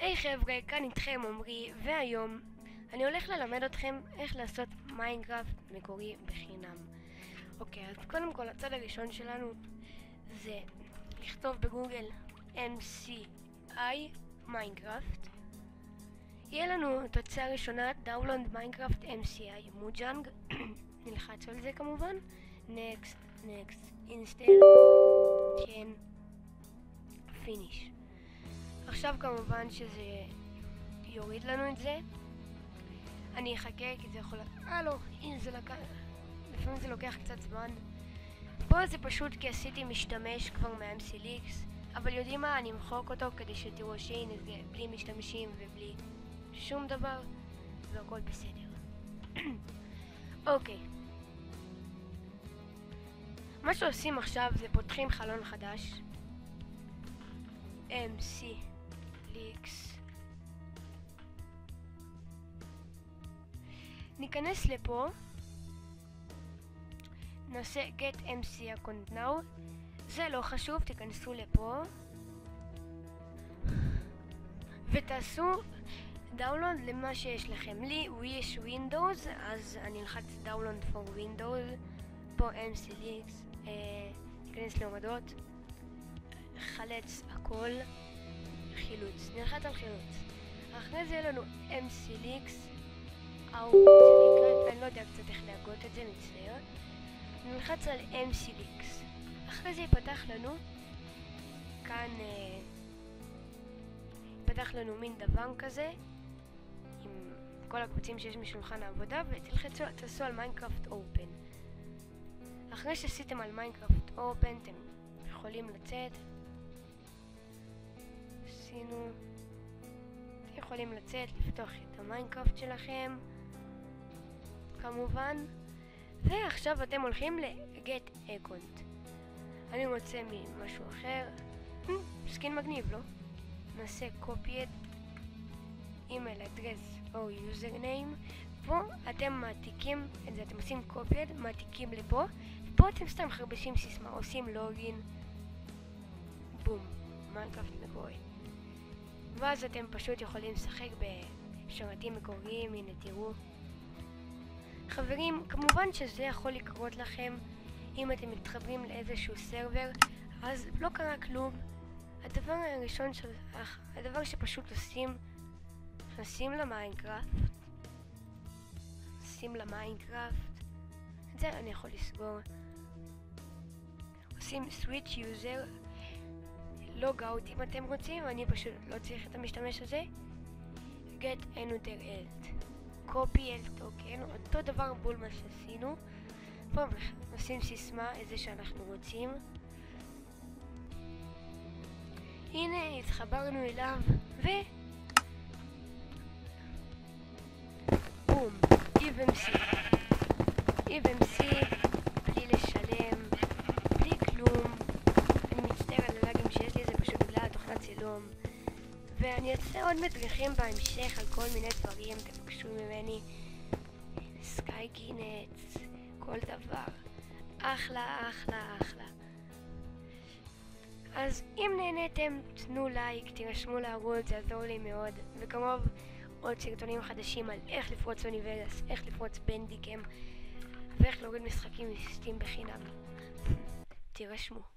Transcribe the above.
היי חבר'ה, כאן איתכם עומרי, והיום אני הולך ללמד אתכם איך לעשות מיינקראפט מקורי בחינם. אוקיי, אז קודם כל הצד הראשון שלנו זה לכתוב בגוגל MCI מיינקראפט. יהיה לנו תוצאה ראשונה דאונלוד מיינקראפט MCI מוג'אנג. נלחץ על זה כמובן. Next, install, כן, finish. עכשיו כמובן שזה יוריד לנו את זה. אני אחכה כי זה יכול... לא, הנה זה לקח... לפעמים זה לוקח קצת זמן. פה זה פשוט כי עשיתי משתמש כבר מה-MCLX, אבל יודעים מה? אני אמחוק אותו כדי שתראו שהנה זה בלי משתמשים ובלי שום דבר, והכל בסדר. אוקיי. מה שעושים עכשיו זה פותחים חלון חדש. MCLX. ניכנס לפה. נעשה get MC account now. זה לא חשוב, תיכנסו לפה. ותעשו דאונלוד למה שיש לכם. לי יש Windows, אז אני אלחץ download for Windows. פה MCLX. ניכנס להורדות. חלץ הכל, חילוץ, נלחץ על חילוץ. אחרי זה יהיה לנו MCLX, אני לא יודע קצת איך להגות את זה, מצטער. נלחץ על MCLX. אחרי זה ייפתח לנו, כאן ייפתח לנו מין דבר כזה, עם כל הקבצים שיש משולחן העבודה, ותלחצו, תעשו על מיינקראפט אופן. אחרי שעשיתם על מיינקראפט אופן, אתם יכולים לצאת. אתם יכולים לצאת, לפתוח את המיינקראפט שלכם כמובן, ועכשיו אתם הולכים ל-get account. אני רוצה ממשהו אחר, סקין מגניב, לא? נעשה copied email address או username. פה אתם מעתיקים את זה, אתם עושים copied, מעתיקים לפה, ופה אתם סתם חרבשים סיסמה, עושים לוגין, בום, מיינקראפט מקורי. ואז אתם פשוט יכולים לשחק בשרתים מקוריים. הנה תראו חברים, כמובן שזה יכול לקרות לכם אם אתם מתחברים לאיזשהו סרבר, אז לא קרה כלום. הדבר הראשון, הדבר שפשוט עושים, נכנסים למיינקראפט, את זה אני יכול לסגור, עושים switch user, לוג אאוט אם אתם רוצים, אני פשוט לא צריך את המשתמש הזה. get another alt, copy alt token, אותו דבר בול מה שעשינו. פה נשים סיסמה, איזה שאנחנו רוצים. הנה התחברנו אליו ו... בום, EVMC בלי לשלם, בלי כלום. אני מצטער על הלאגים שיש לי, זה פשוט בגלל תוכנת צילום, ואני אעשה עוד מדריכים בהמשך על כל מיני דברים, תבקשו ממני. סקאי קינטס, כל דבר, אחלה. אז אם נהניתם, תנו לייק, תירשמו לערוץ, זה יעזור לי מאוד, וכמובן עוד סרטונים חדשים על איך לפרוץ אוניברס, איך לפרוץ בנדיקם, ואיך להוריד משחקים מסטים בחינם. תירשמו.